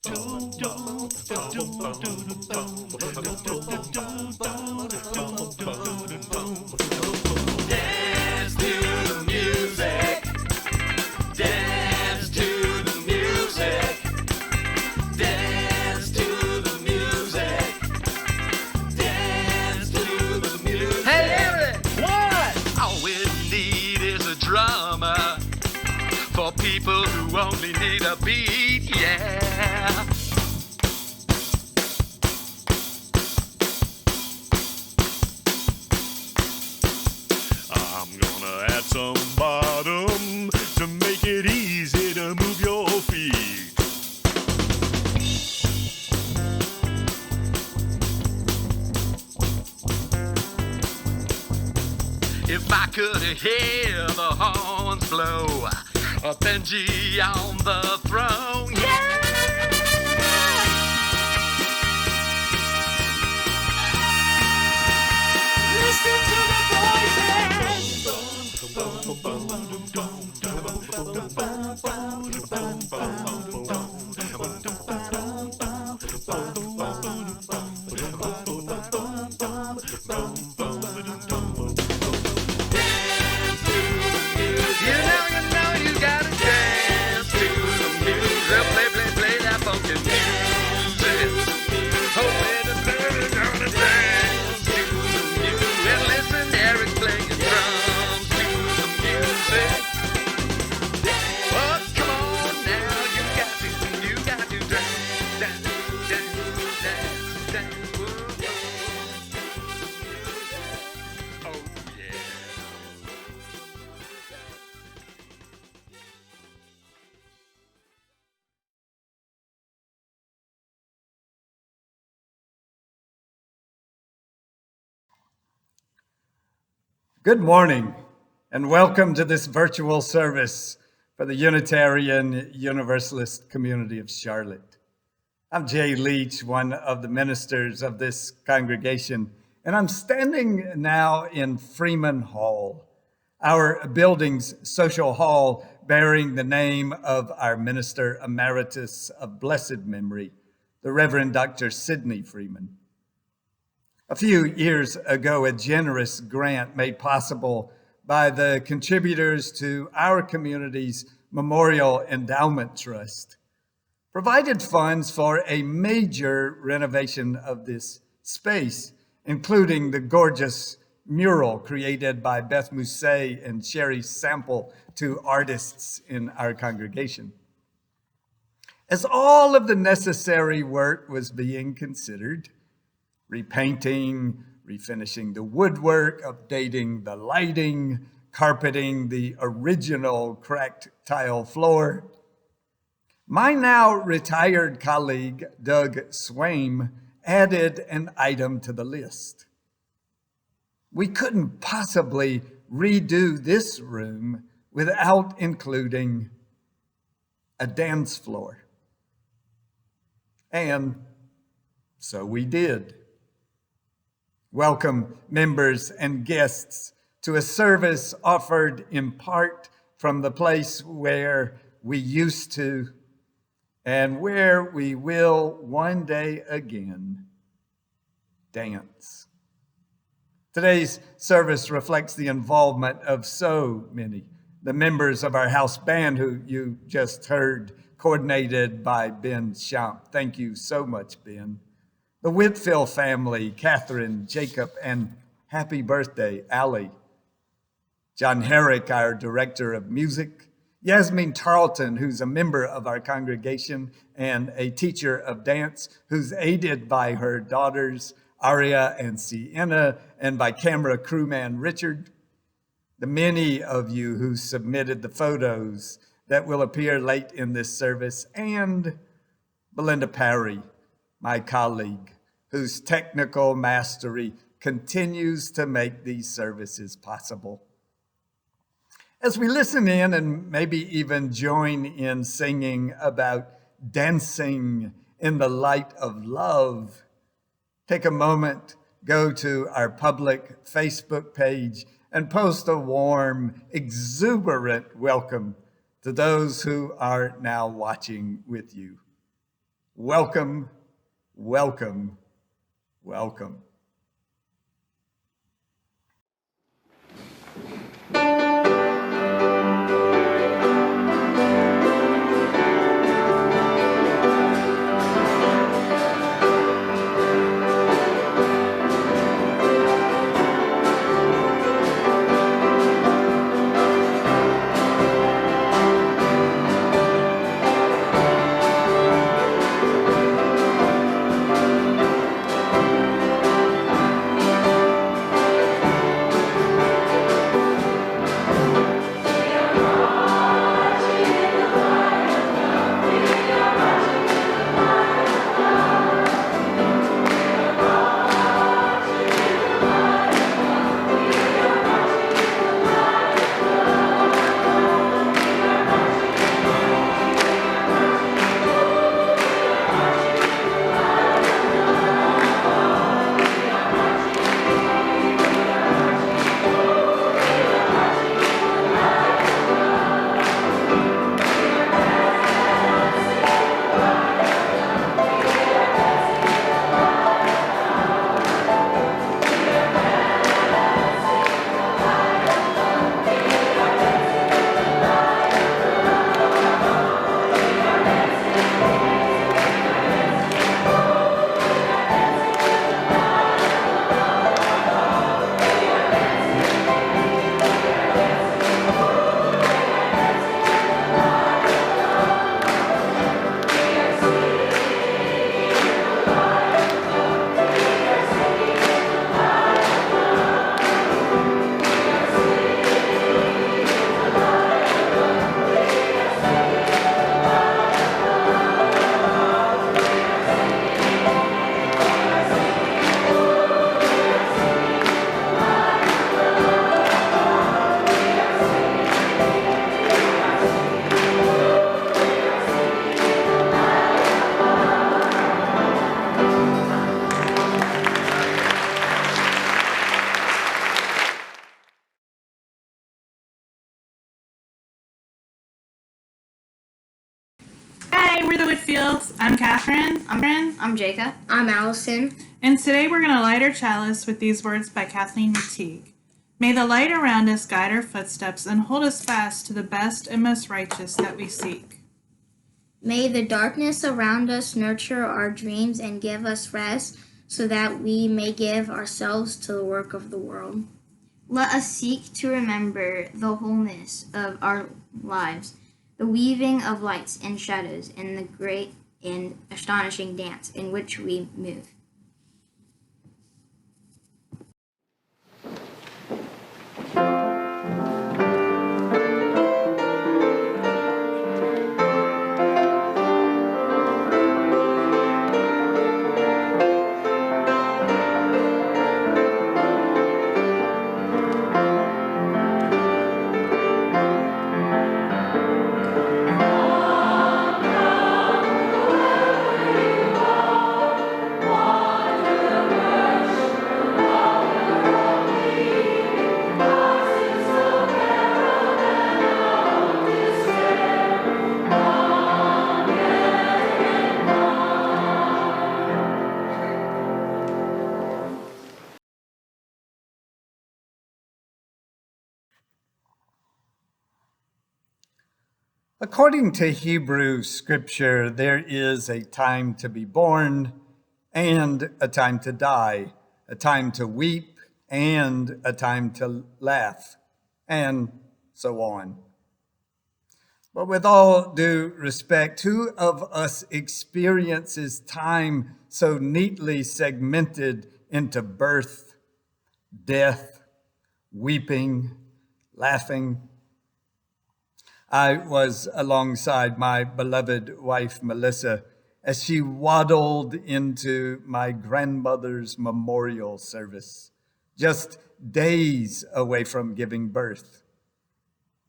Dance to the music. Dance to the music. Dance to the music. Dance to the music. Hey, Eric! What? All we need is a drummer for people who only need a beat, yeah. I'm gonna add some bottom to make it easy to move your feet. If I could hear the horns blow, a Benji on the throne, yeah! Listen to the You gotta dance to the music. Play that funky music. Hoping the birds gonna dance to the music. And listen, Eric's playing drums to the music. But come on now, you got to dance. Oh yeah. Good morning, and welcome to this virtual service for the Unitarian Universalist community of Charlotte. I'm Jay Leach, one of the ministers of this congregation, and I'm standing now in Freeman Hall, our building's social hall bearing the name of our minister emeritus of blessed memory, the Reverend Dr. Sidney Freeman. A few years ago, a generous grant made possible by the contributors to our community's Memorial Endowment Trust provided funds for a major renovation of this space, including the gorgeous mural created by Beth Mousset and Sherry Sample, two artists in our congregation. As all of the necessary work was being considered, repainting, refinishing the woodwork, updating the lighting, carpeting the original cracked tile floor, my now retired colleague, Doug Swaim, added an item to the list. We couldn't possibly redo this room without including a dance floor. And so we did. Welcome members and guests to a service offered in part from the place where we used to and where we will one day again dance. Today's service reflects the involvement of so many. The members of our house band who you just heard, coordinated by Ben Champ. Thank you so much, Ben. The Whitfield family, Catherine, Jacob, and happy birthday, Allie. John Herrick, our director of music. Yasmin Tarleton, who's a member of our congregation and a teacher of dance, who's aided by her daughters, Aria and Sienna, and by camera crewman Richard. The many of you who submitted the photos that will appear late in this service, and Belinda Parry, my colleague, whose technical mastery continues to make these services possible. As we listen in and maybe even join in singing about dancing in the light of love, take a moment, go to our public Facebook page and post a warm, exuberant welcome to those who are now watching with you. Welcome, welcome, welcome. Hi, we're the Whitfields. I'm Catherine. I'm Jacob. I'm Allison. And today we're going to light our chalice with these words by Kathleen McTeague. May the light around us guide our footsteps and hold us fast to the best and most righteous that we seek. May the darkness around us nurture our dreams and give us rest so that we may give ourselves to the work of the world. Let us seek to remember the wholeness of our lives, the weaving of lights and shadows, and the great and astonishing dance in which we move. According to Hebrew scripture, there is a time to be born and a time to die, a time to weep and a time to laugh, and so on. But with all due respect, who of us experiences time so neatly segmented into birth, death, weeping, laughing? I was alongside my beloved wife, Melissa, as she waddled into my grandmother's memorial service, just days away from giving birth.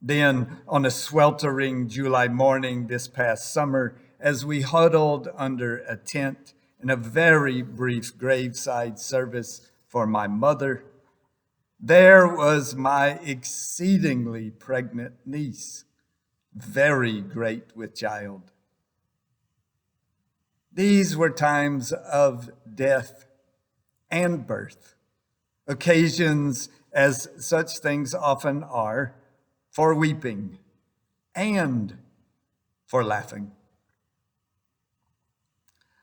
Then, on a sweltering July morning this past summer, as we huddled under a tent in a very brief graveside service for my mother, there was my exceedingly pregnant niece, very great with child. These were times of death and birth, occasions, as such things often are, for weeping and for laughing.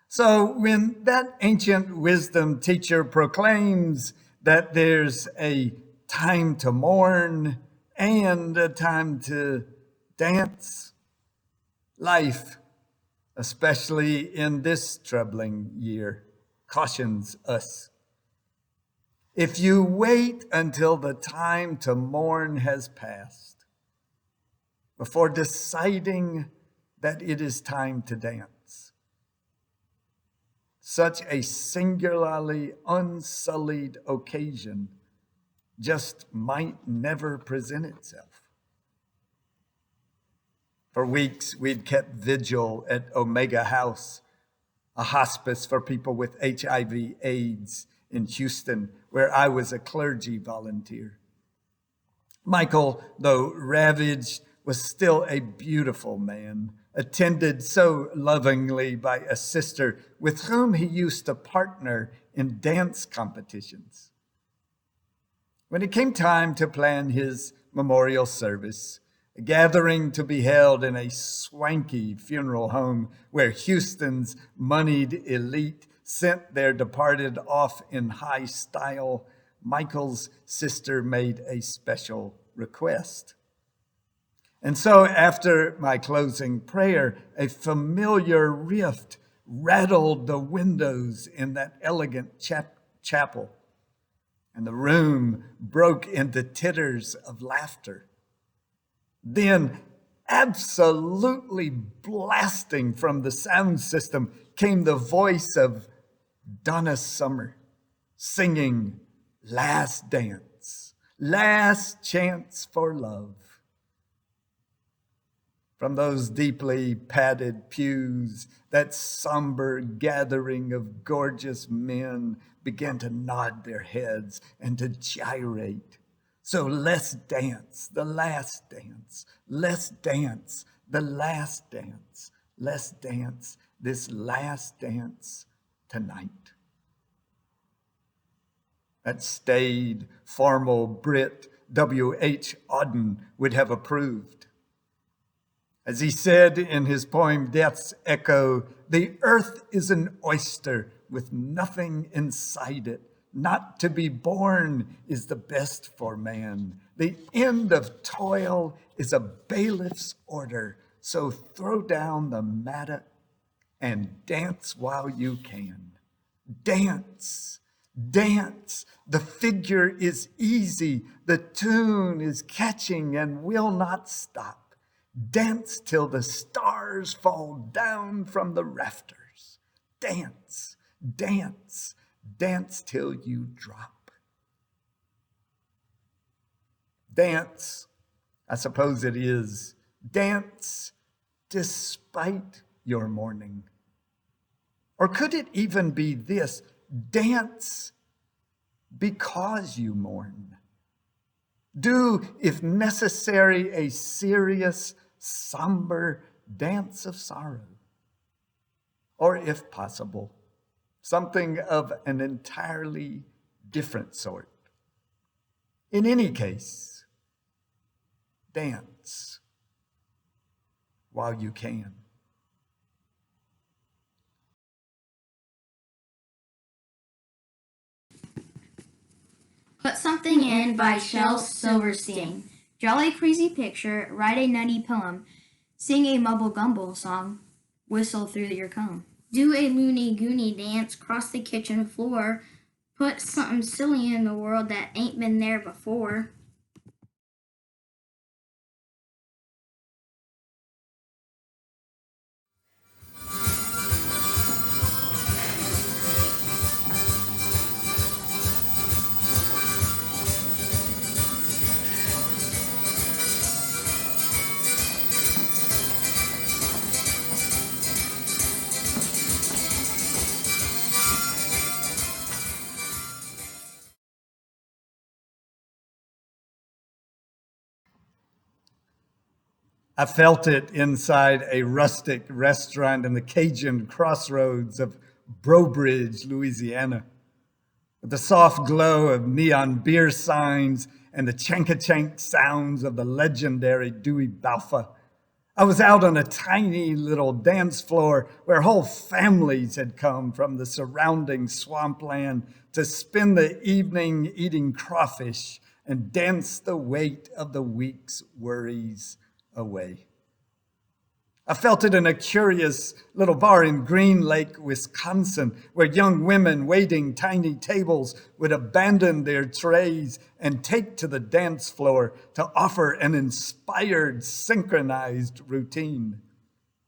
So when that ancient wisdom teacher proclaims that there's a time to mourn and a time to dance, life, especially in this troubling year, cautions us. If you wait until the time to mourn has passed before deciding that it is time to dance, such a singularly unsullied occasion just might never present itself. For weeks, we'd kept vigil at Omega House, a hospice for people with HIV/AIDS in Houston, where I was a clergy volunteer. Michael, though ravaged, was still a beautiful man, attended so lovingly by a sister with whom he used to partner in dance competitions. When it came time to plan his memorial service, a gathering to be held in a swanky funeral home where Houston's moneyed elite sent their departed off in high style, Michael's sister made a special request. And so after my closing prayer, a familiar riff rattled the windows in that elegant chapel, and the room broke into titters of laughter. Then, absolutely blasting from the sound system, came the voice of Donna Summer singing "Last Dance, Last Chance for Love." From those deeply padded pews, that somber gathering of gorgeous men began to nod their heads and to gyrate. So let's dance the last dance. Let's dance the last dance. Let's dance this last dance tonight. That staid, formal Brit W.H. Auden would have approved. As he said in his poem Death's Echo, the earth is an oyster with nothing inside it. Not to be born is the best for man. The end of toil is a bailiff's order. So throw down the mattock and dance while you can. Dance, dance. The figure is easy. The tune is catching and will not stop. Dance till the stars fall down from the rafters. Dance, dance. Dance till you drop. Dance, I suppose it is. Dance despite your mourning. Or could it even be this? Dance because you mourn. Do, if necessary, a serious, somber dance of sorrow. Or if possible, something of an entirely different sort. In any case, dance while you can. Put Something In by Shel Silverstein. Jolly crazy picture, write a nutty poem, sing a mumble gumble song, whistle through your comb. Do a loony goony dance, cross the kitchen floor, put something silly in the world that ain't been there before. I felt it inside a rustic restaurant in the Cajun crossroads of Brobridge, Louisiana. With the soft glow of neon beer signs and the chank-a-chank sounds of the legendary Dewey Balfa, I was out on a tiny little dance floor where whole families had come from the surrounding swampland to spend the evening eating crawfish and dance the weight of the week's worries away. I felt it in a curious little bar in Green Lake, Wisconsin, where young women waiting tiny tables would abandon their trays and take to the dance floor to offer an inspired, synchronized routine.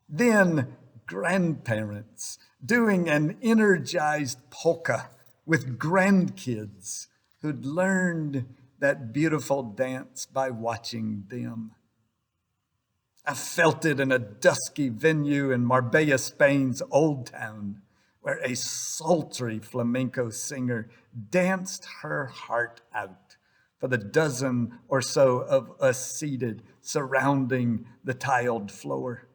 Then grandparents doing an energized polka with grandkids who'd learned that beautiful dance by watching them. I felt it in a dusky venue in Marbella, Spain's Old Town, where a sultry flamenco singer danced her heart out for the dozen or so of us seated surrounding the tiled floor.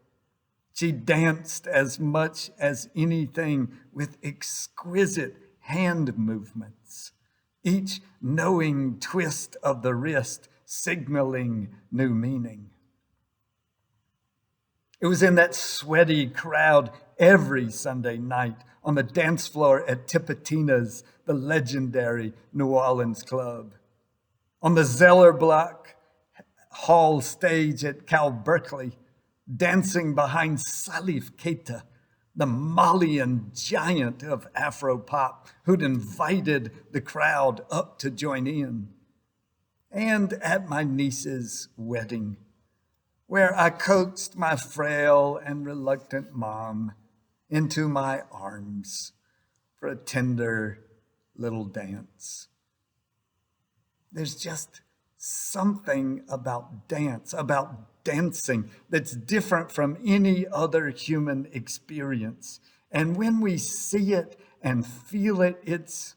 She danced as much as anything with exquisite hand movements, each knowing twist of the wrist signaling new meaning. It was in that sweaty crowd every Sunday night on the dance floor at Tipitina's, the legendary New Orleans club. On the Zeller Block Hall stage at Cal Berkeley, dancing behind Salif Keita, the Malian giant of Afro-pop who'd invited the crowd up to join in. And at my niece's wedding, where I coaxed my frail and reluctant mom into my arms for a tender little dance. There's just something about dance, about dancing, that's different from any other human experience. And when we see it and feel it, it's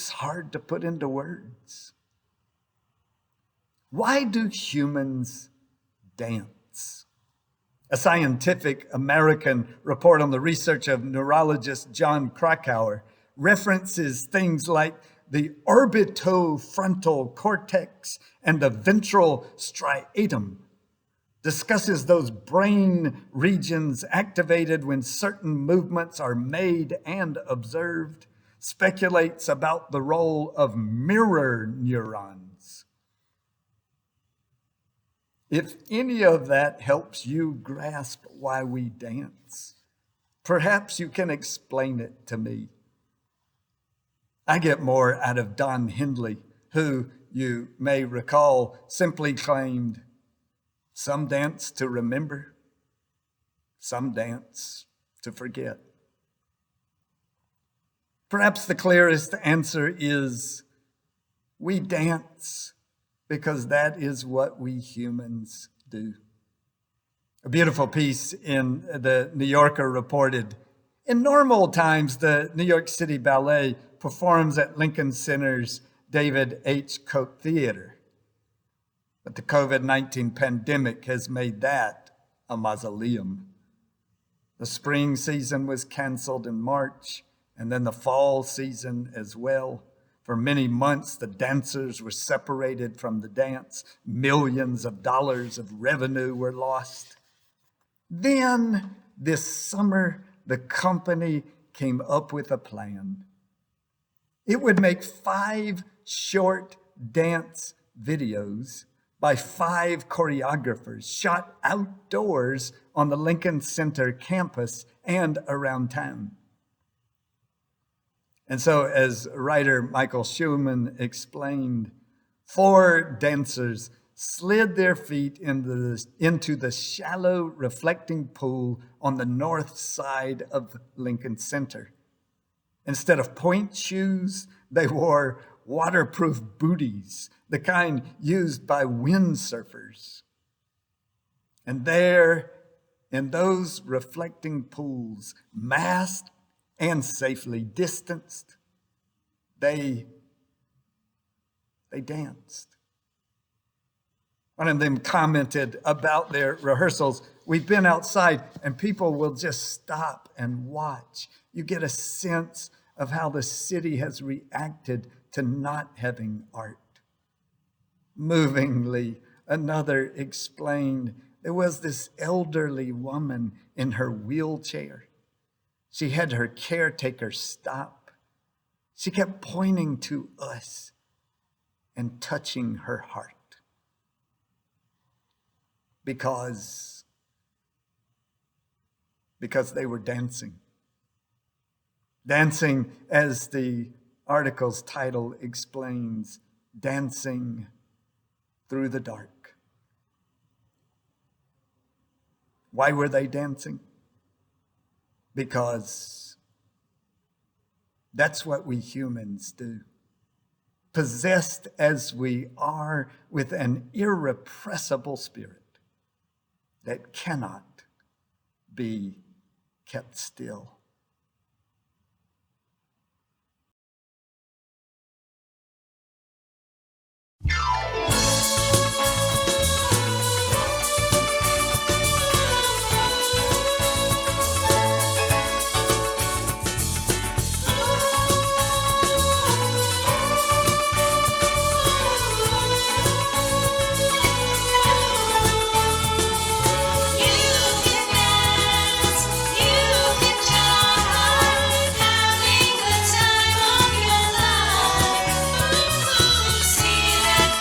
hard to put into words. Why do humans dance? A Scientific American report on the research of neurologist John Krakauer references things like the orbitofrontal cortex and the ventral striatum, discusses those brain regions activated when certain movements are made and observed, speculates about the role of mirror neurons. If any of that helps you grasp why we dance, perhaps you can explain it to me. I get more out of Don Hindley, who, you may recall, simply claimed, "Some dance to remember, some dance to forget." Perhaps the clearest answer is, we dance because that is what we humans do. A beautiful piece in the New Yorker reported, in normal times, the New York City Ballet performs at Lincoln Center's David H. Koch Theater. But the COVID-19 pandemic has made that a mausoleum. The spring season was canceled in March, and then the fall season as well. For many months, the dancers were separated from the dance. Millions of dollars of revenue were lost. Then, this summer, the company came up with a plan. It would make 5 short dance videos by 5 choreographers shot outdoors on the Lincoln Center campus and around town. And so, as writer Michael Schumann explained, 4 dancers slid their feet into the shallow reflecting pool on the north side of Lincoln Center. Instead of point shoes, they wore waterproof booties, the kind used by windsurfers. And there, in those reflecting pools, masked and safely distanced, they danced. One of them commented about their rehearsals. We've been outside and people will just stop and watch. You get a sense of how the city has reacted to not having art. Movingly, another explained there was this elderly woman in her wheelchair. She had her caretaker stop. She kept pointing to us and touching her heart. Because they were dancing. Dancing, as the article's title explains, dancing through the dark. Why were they dancing? Because that's what we humans do. Possessed as we are with an irrepressible spirit that cannot be kept still. Having the time of your life. See that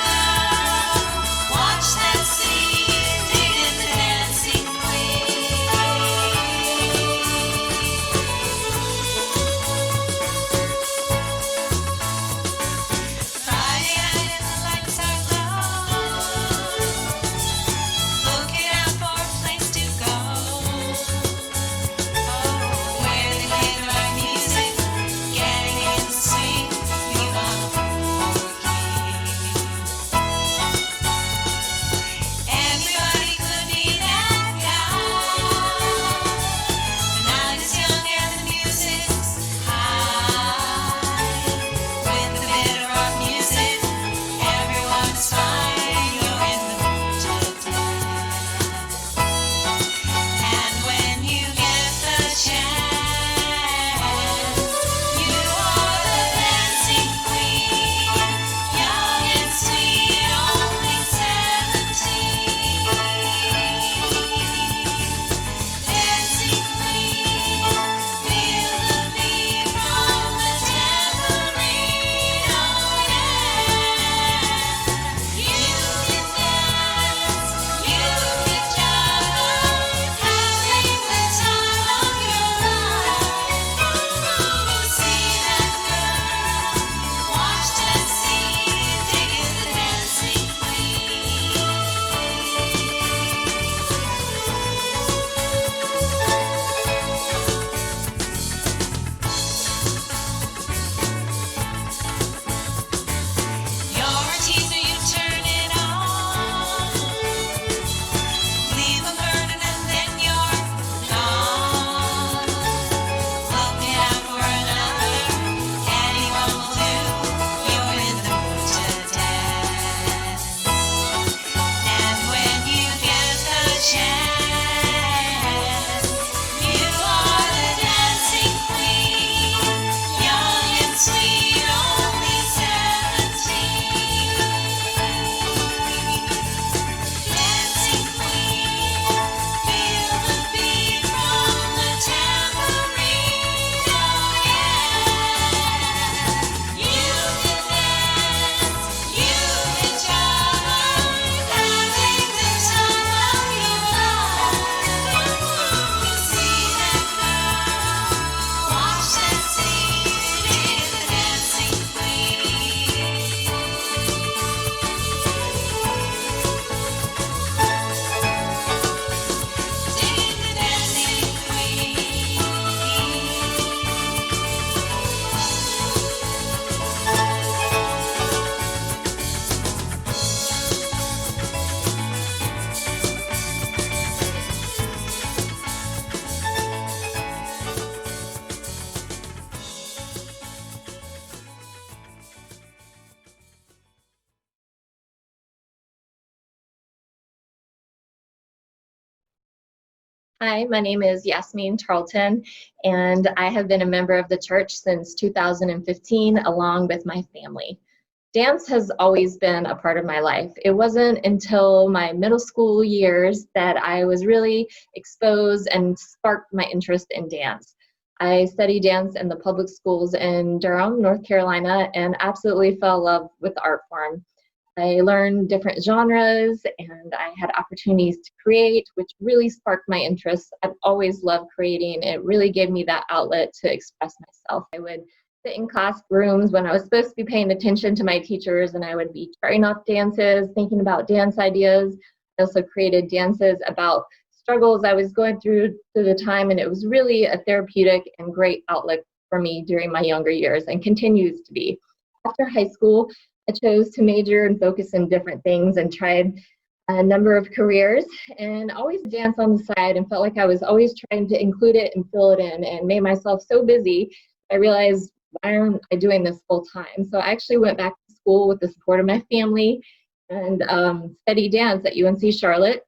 Hi, my name is Yasmin Tarleton, and I have been a member of the church since 2015, along with my family. Dance has always been a part of my life. It wasn't until my middle school years that I was really exposed and sparked my interest in dance. I studied dance in the public schools in Durham, North Carolina, and absolutely fell in love with the art form. I learned different genres and I had opportunities to create, which really sparked my interest. I've always loved creating. It really gave me that outlet to express myself. I would sit in classrooms when I was supposed to be paying attention to my teachers, and I would be trying off dances, thinking about dance ideas. I also created dances about struggles I was going through the time, and it was really a therapeutic and great outlet for me during my younger years and continues to be. After high school, I chose to major and focus in different things and tried a number of careers and always dance on the side and felt like I was always trying to include it and fill it in and made myself so busy. I realized, why aren't I doing this full time? So I actually went back to school with the support of my family and studied dance at UNC Charlotte.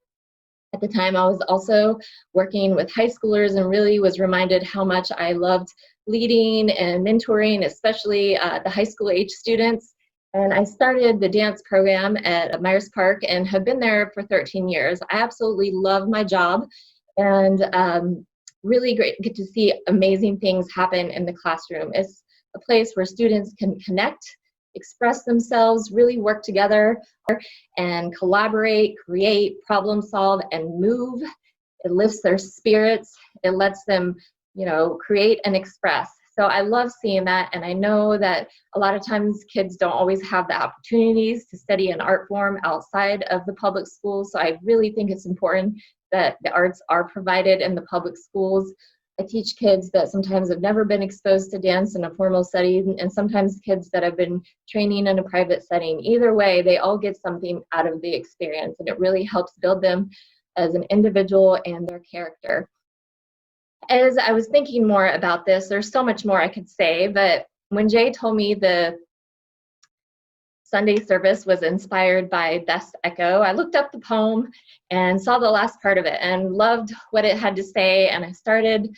At the time, I was also working with high schoolers and really was reminded how much I loved leading and mentoring, especially the high school age students. And I started the dance program at Myers Park and have been there for 13 years. I absolutely love my job and really great get to see amazing things happen in the classroom. It's a place where students can connect, express themselves, really work together and collaborate, create, problem solve, and move. It lifts their spirits. It lets them, create and express. So I love seeing that, and I know that a lot of times kids don't always have the opportunities to study an art form outside of the public schools, so I really think it's important that the arts are provided in the public schools. I teach kids that sometimes have never been exposed to dance in a formal setting, and sometimes kids that have been training in a private setting. Either way, they all get something out of the experience, and it really helps build them as an individual and their character. As I was thinking more about this, there's so much more I could say, but when Jay told me the Sunday service was inspired by Beth's Echo, I looked up the poem and saw the last part of it and loved what it had to say, and I started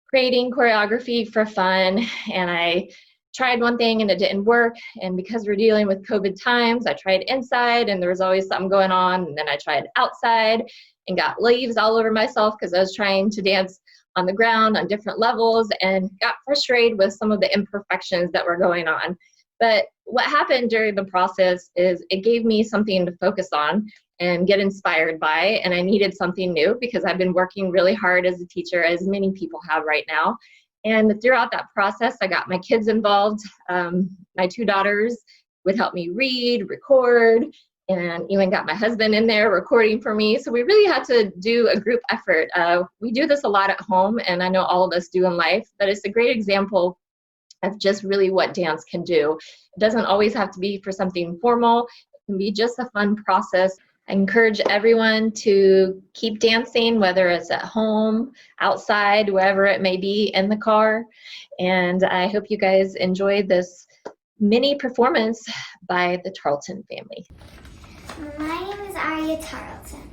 creating choreography for fun, and I tried one thing and it didn't work, and because we're dealing with COVID times, I tried inside and there was always something going on, and then I tried outside and got leaves all over myself because I was trying to dance on the ground on different levels and got frustrated with some of the imperfections that were going on. But what happened during the process is it gave me something to focus on and get inspired by, and I needed something new because I've been working really hard as a teacher, as many people have right now. And throughout that process, I got my kids involved. My two daughters would help me read, record, and even got my husband in there recording for me. So we really had to do a group effort. We do this a lot at home, and I know all of us do in life, but it's a great example of just really what dance can do. It doesn't always have to be for something formal. It can be just a fun process. I encourage everyone to keep dancing, whether it's at home, outside, wherever it may be, in the car. And I hope you guys enjoyed this mini performance by the Tarleton family. My name is Arya Tarleton.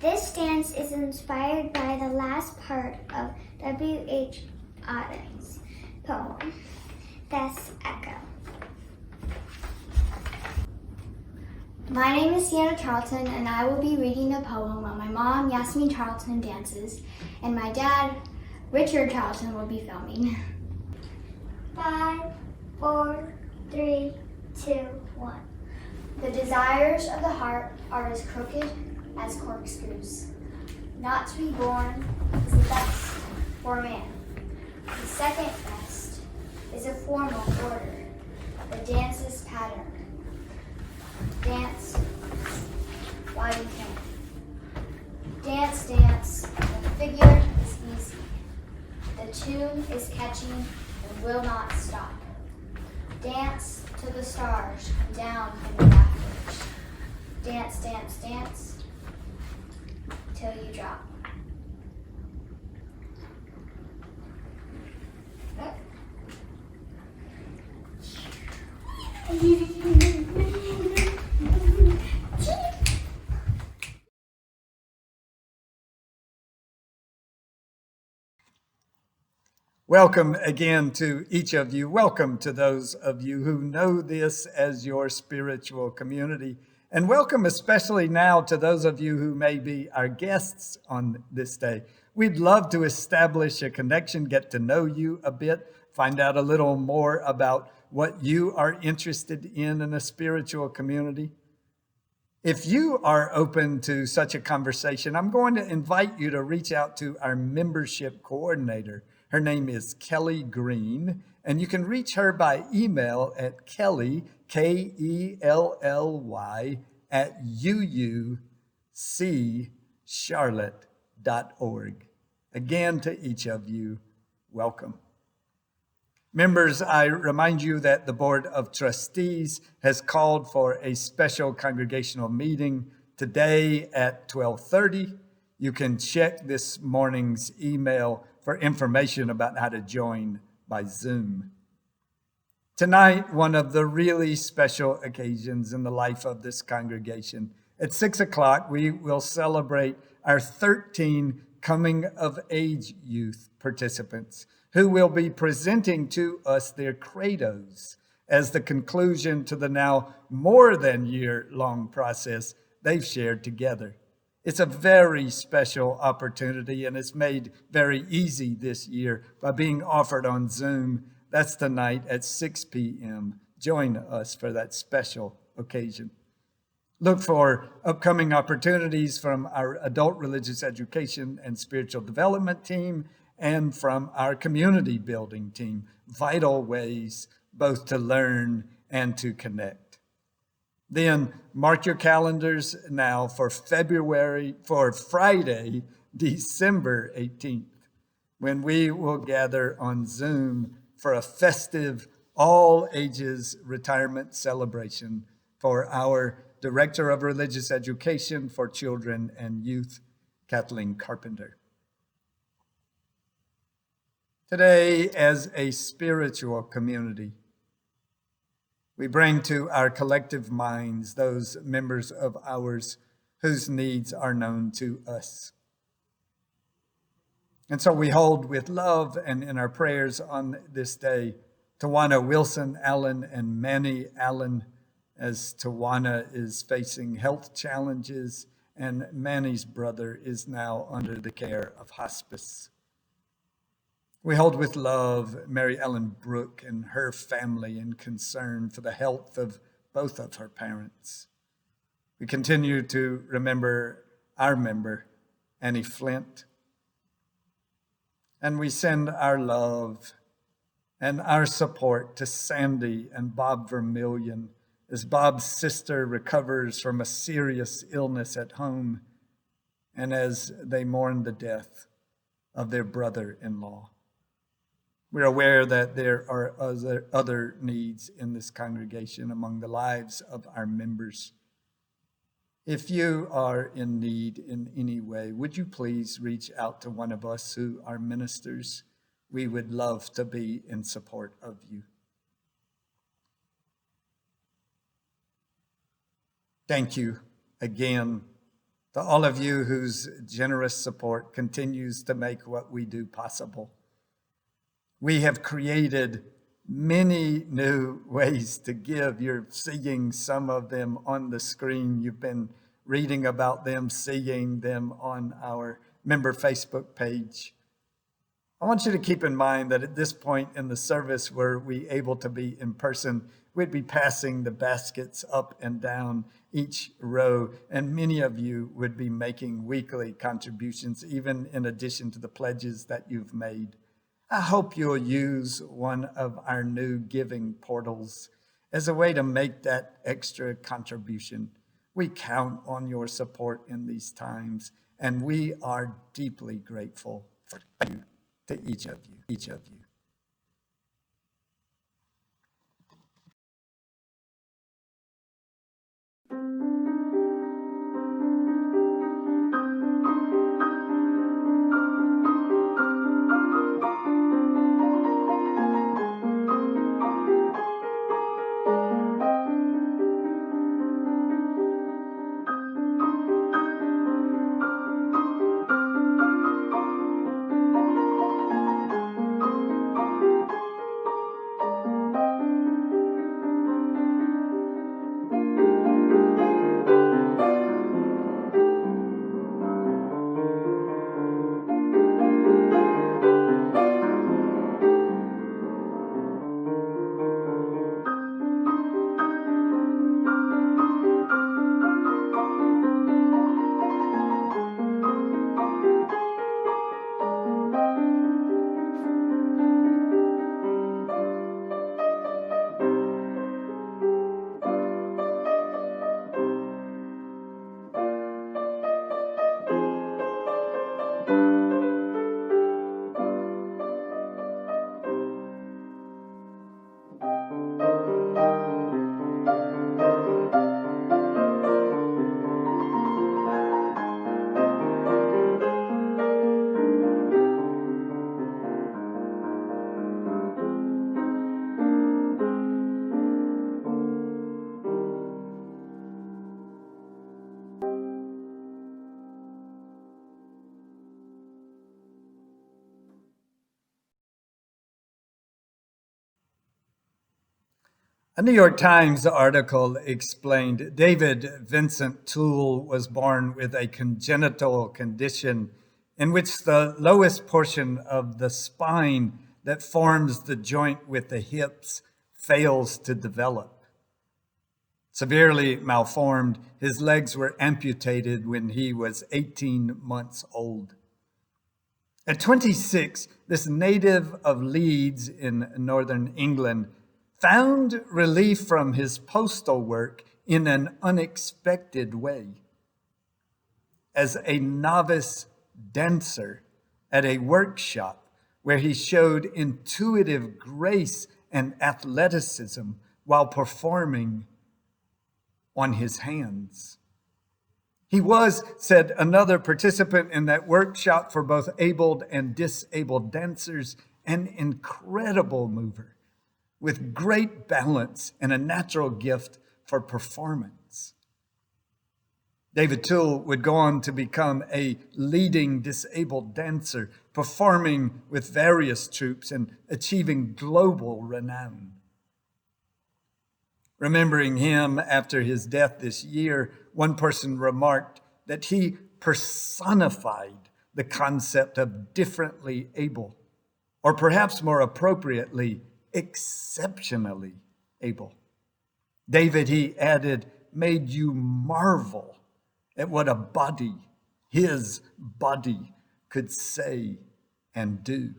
This dance is inspired by the last part of W.H. Audubon's poem, Beth's Echo. My name is Sienna Tarleton, and I will be reading a poem while my mom, Yasmin Tarleton, dances, and my dad, Richard Tarleton, will be filming. 5, 4, 3, 2, 1. The desires of the heart are as crooked as corkscrews. Not to be born is the best for a man. The second best is a formal order, the dance's pattern. Dance while you can. Dance, dance, the figure is easy. The tune is catching and will not stop. Dance till the stars come down from the rafters. Dance, dance, dance, till you drop. Welcome again to each of you. Welcome to those of you who know this as your spiritual community. And welcome especially now to those of you who may be our guests on this day. We'd love to establish a connection, get to know you a bit, find out a little more about what you are interested in a spiritual community. If you are open to such a conversation, I'm going to invite you to reach out to our membership coordinator. Her name is Kelly Green, and you can reach her by email at Kelly, Kelly, at UUCCharlotte.org. Again, to each of you, welcome. Members, I remind you that the Board of Trustees has called for a special congregational meeting today at 12:30. You can check this morning's email for information about how to join by Zoom. Tonight, one of the really special occasions in the life of this congregation. At 6 o'clock, we will celebrate our 13 coming of age youth participants who will be presenting to us their credos as the conclusion to the now more than year-long process they've shared together. It's a very special opportunity, and it's made very easy this year by being offered on Zoom. That's tonight at 6 p.m. Join us for that special occasion. Look for upcoming opportunities from our adult religious education and spiritual development team and from our community building team. Vital ways both to learn and to connect. Then mark your calendars now for Friday, December 18th, when we will gather on Zoom for a festive all ages retirement celebration for our Director of Religious Education for Children and Youth, Kathleen Carpenter. Today, as a spiritual community, we bring to our collective minds those members of ours whose needs are known to us. And so we hold with love and in our prayers on this day, Tawana Wilson Allen and Manny Allen, as Tawana is facing health challenges and Manny's brother is now under the care of hospice. We hold with love Mary Ellen Brooke and her family in concern for the health of both of her parents. We continue to remember our member, Annie Flint. And we send our love and our support to Sandy and Bob Vermillion as Bob's sister recovers from a serious illness at home and as they mourn the death of their brother-in-law. We're aware that there are other needs in this congregation among the lives of our members. If you are in need in any way, would you please reach out to one of us who are ministers? We would love to be in support of you. Thank you again to all of you whose generous support continues to make what we do possible. We have created many new ways to give. You're seeing some of them on the screen. You've been reading about them, seeing them on our member Facebook page. I want you to keep in mind that at this point in the service, were we able to be in person, we'd be passing the baskets up and down each row, and many of you would be making weekly contributions, even in addition to the pledges that you've made. I hope you'll use one of our new giving portals as a way to make that extra contribution. We count on your support in these times, and we are deeply grateful for you, to each of you. A New York Times article explained David Vincent Toole was born with a congenital condition in which the lowest portion of the spine that forms the joint with the hips fails to develop. Severely malformed, his legs were amputated when he was 18 months old. At 26, this native of Leeds in northern England found relief from his postal work in an unexpected way. As a novice dancer at a workshop where he showed intuitive grace and athleticism while performing on his hands. He was, said another participant in that workshop for both abled and disabled dancers, an incredible mover with great balance and a natural gift for performance. David Toole would go on to become a leading disabled dancer, performing with various troupes and achieving global renown. Remembering him after his death this year, one person remarked that he personified the concept of differently able, or perhaps more appropriately, exceptionally able. David, he added, made you marvel at what a body, his body, could say and do.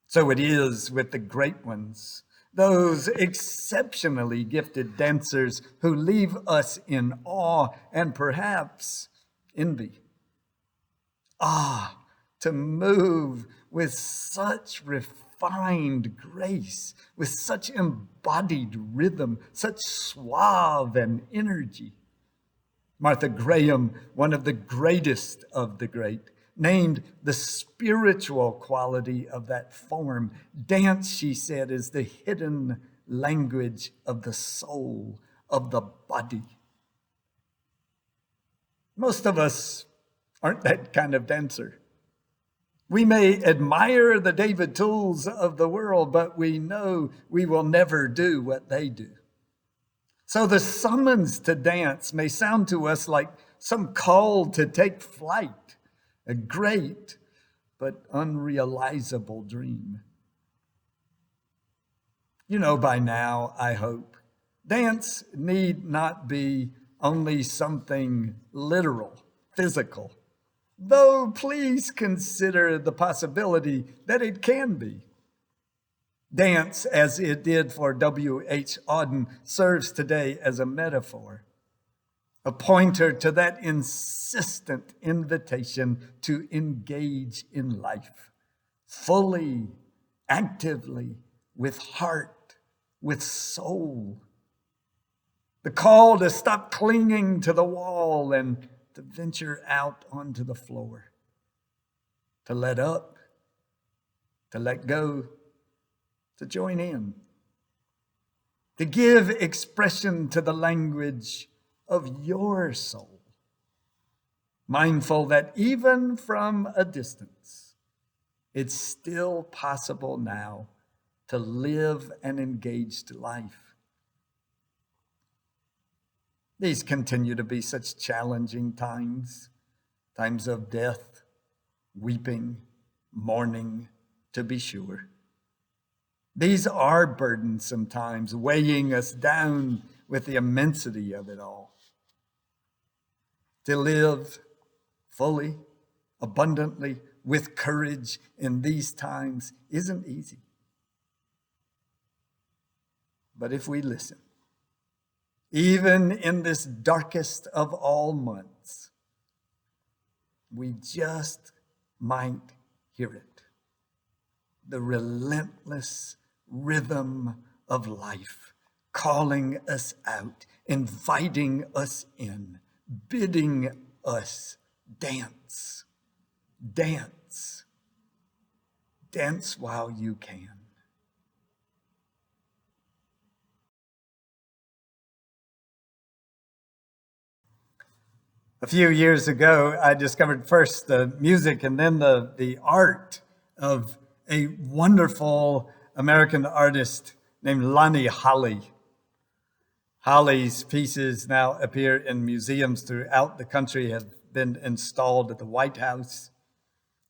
So it is with the great ones, those exceptionally gifted dancers who leave us in awe and perhaps envy. To move with such refined grace, with such embodied rhythm, such suave and energy. Martha Graham, one of the greatest of the great, named the spiritual quality of that form. Dance, she said, is the hidden language of the soul, of the body. Most of us aren't that kind of dancer. We may admire the David Tooles of the world, but we know we will never do what they do. So the summons to dance may sound to us like some call to take flight, a great but unrealizable dream. You know by now, I hope, dance need not be only something literal, physical, though please consider the possibility that it can be. Dance, as it did for W.H. Auden, serves today as a metaphor, a pointer to that insistent invitation to engage in life, fully, actively, with heart, with soul. The call to stop clinging to the wall and to venture out onto the floor, to let up, to let go, to join in, to give expression to the language of your soul, mindful that even from a distance, it's still possible now to live an engaged life. These continue to be such challenging times, times of death, weeping, mourning, to be sure. These are burdensome times, weighing us down with the immensity of it all. To live fully, abundantly, with courage in these times isn't easy. But if we listen, even in this darkest of all months, we just might hear it. The relentless rhythm of life, calling us out, inviting us in, bidding us dance, dance, dance while you can. A few years ago, I discovered first the music and then the art of a wonderful American artist named Lonnie Holly. Holly's pieces now appear in museums throughout the country, have been installed at the White House.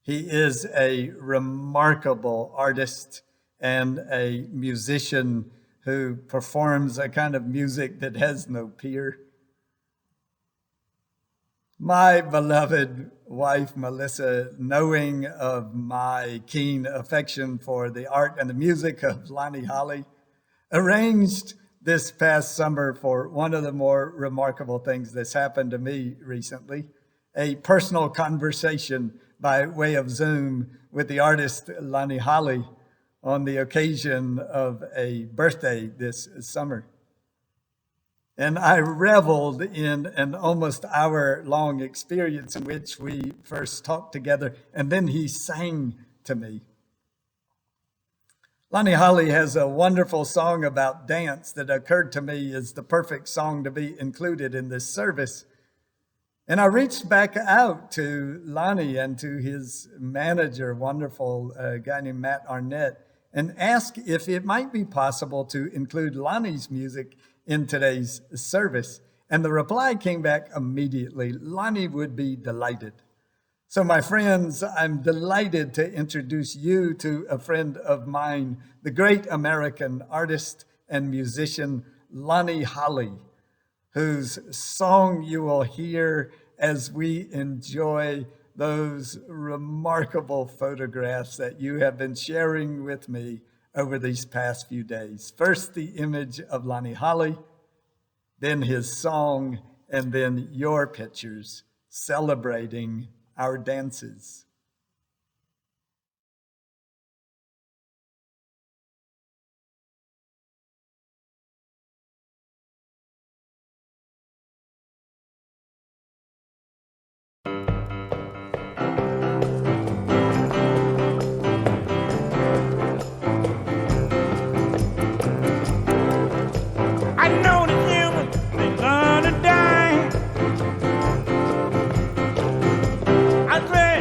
He is a remarkable artist and a musician who performs a kind of music that has no peer. My beloved wife, Melissa, knowing of my keen affection for the art and the music of Lonnie Holly, arranged this past summer for one of the more remarkable things that's happened to me recently, a personal conversation by way of Zoom with the artist Lonnie Holly on the occasion of a birthday this summer. And I reveled in an almost hour-long experience in which we first talked together, and then he sang to me. Lonnie Holly has a wonderful song about dance that occurred to me as the perfect song to be included in this service. And I reached back out to Lonnie and to his manager, wonderful guy named Matt Arnett, and asked if it might be possible to include Lonnie's music in today's service. And the reply came back immediately. Lonnie would be delighted. So my friends, I'm delighted to introduce you to a friend of mine, the great American artist and musician, Lonnie Holly, whose song you will hear as we enjoy those remarkable photographs that you have been sharing with me over these past few days. First, the image of Lonnie Holly, then his song, and then your pictures celebrating our dances. I know that humans, they're gonna die. I swear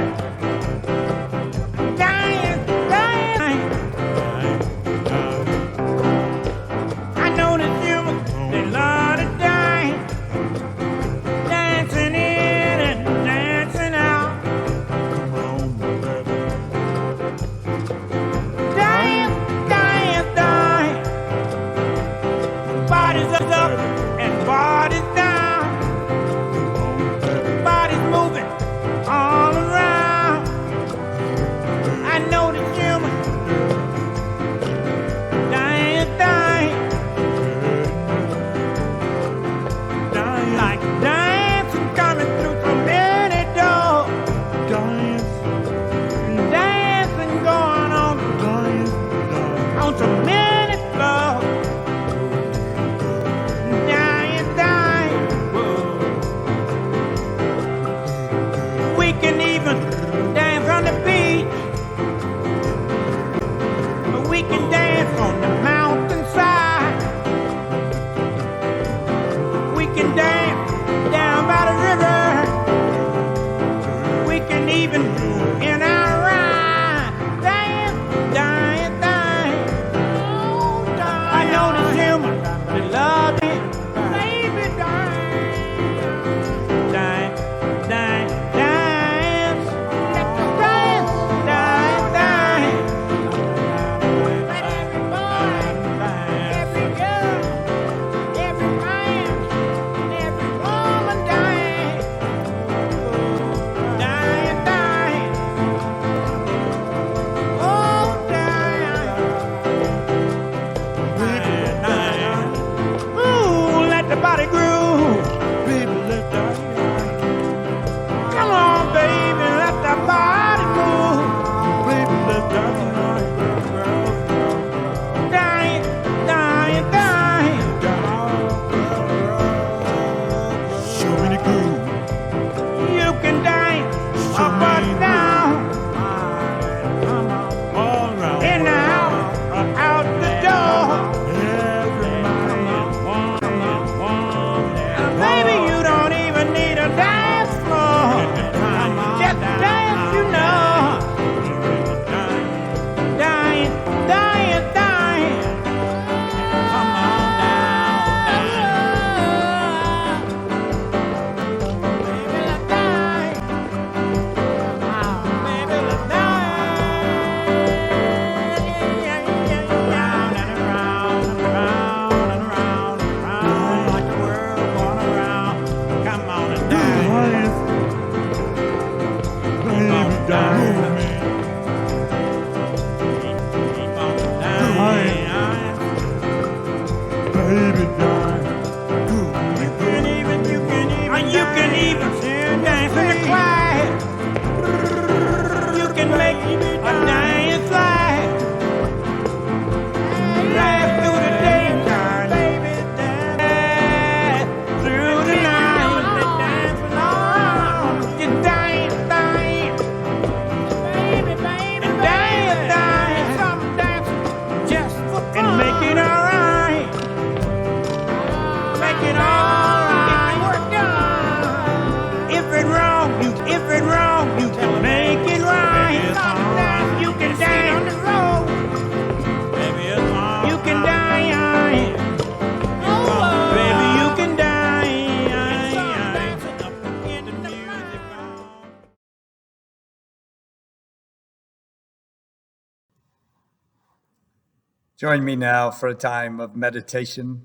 Join me now for a time of meditation,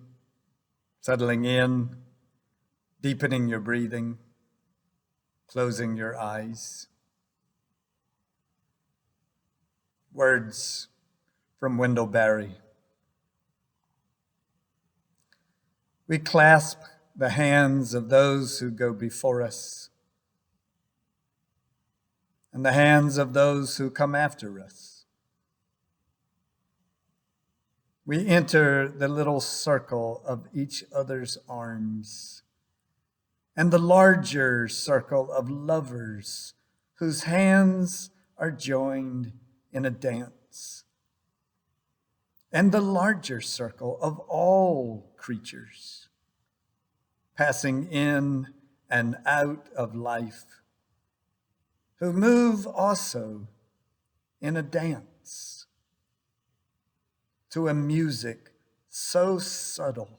settling in, deepening your breathing, closing your eyes. Words from Wendell Berry. We clasp the hands of those who go before us and the hands of those who come after us. We enter the little circle of each other's arms and the larger circle of lovers whose hands are joined in a dance, and the larger circle of all creatures passing in and out of life, who move also in a dance to a music so subtle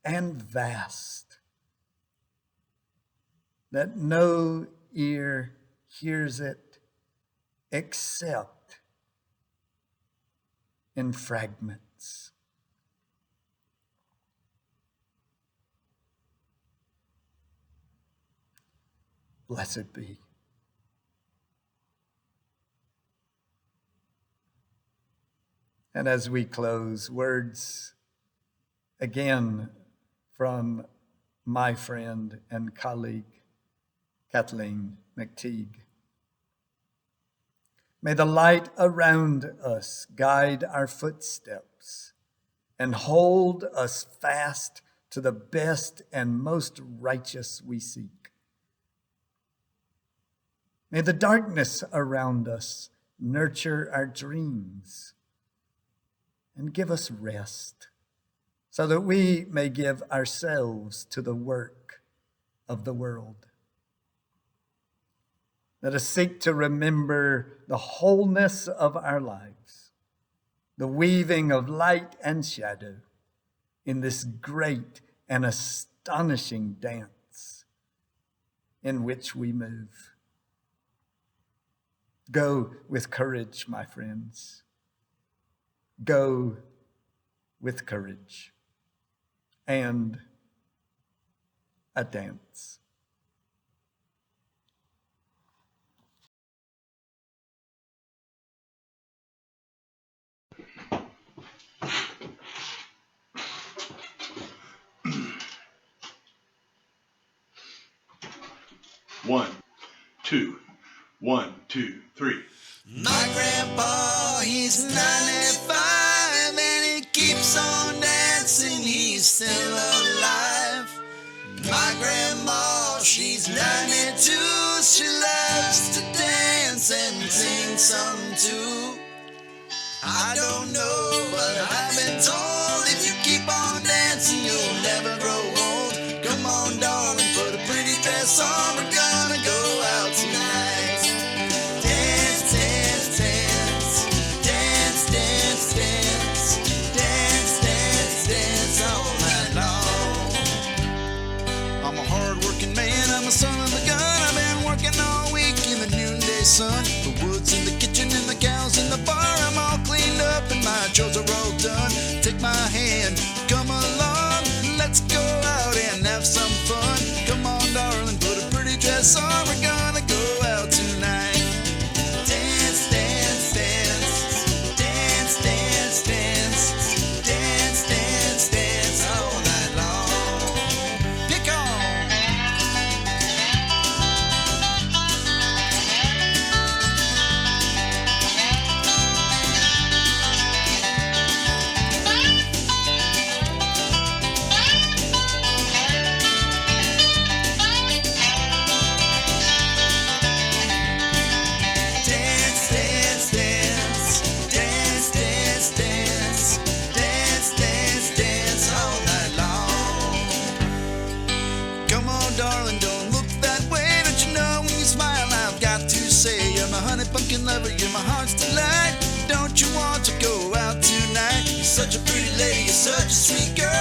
and vast that no ear hears it except in fragments. Blessed be. And as we close, words again from my friend and colleague, Kathleen McTeague. May the light around us guide our footsteps and hold us fast to the best and most righteous we seek. May the darkness around us nurture our dreams and give us rest so that we may give ourselves to the work of the world. Let us seek to remember the wholeness of our lives, the weaving of light and shadow in this great and astonishing dance in which we move. Go with courage, my friends. Go with courage and a dance. One, two, 1, 2, 3. My grandpa, he's 95 and he keeps on dancing, he's still alive. My grandma, she's 92, she loves to dance and sing some too. I don't know, but I've been told if you keep on dancing, you'll never grow old. Come on, darling, put a pretty dress on, we're gonna go out tonight. Dance, dance, dance, dance, dance, dance, dance, dance, dance all night long. I'm a hard-working man, I'm a son of a gun. I've been working all week in the noonday sun. The woods in the kitchen and the cows in the bar, I'm all cleaned up and my chores are all done. Take my hand, come along, let's go out and have some fun. Come on, darling, put a pretty dress on, we're gonna go out tonight. Dance, dance, dance, dance, dance, dance, dance, dance, dance all night long. Pick on. Dance, dance, dance, dance, dance, dance, dance, dance, dance all night long. Come on, darling, don't look that way. Don't you know when you smile, I've got to say, you're my honey pumpkin lover, you're my heart's delight. Don't you want to go out tonight? You're such a pretty lady, you're such a sweet girl.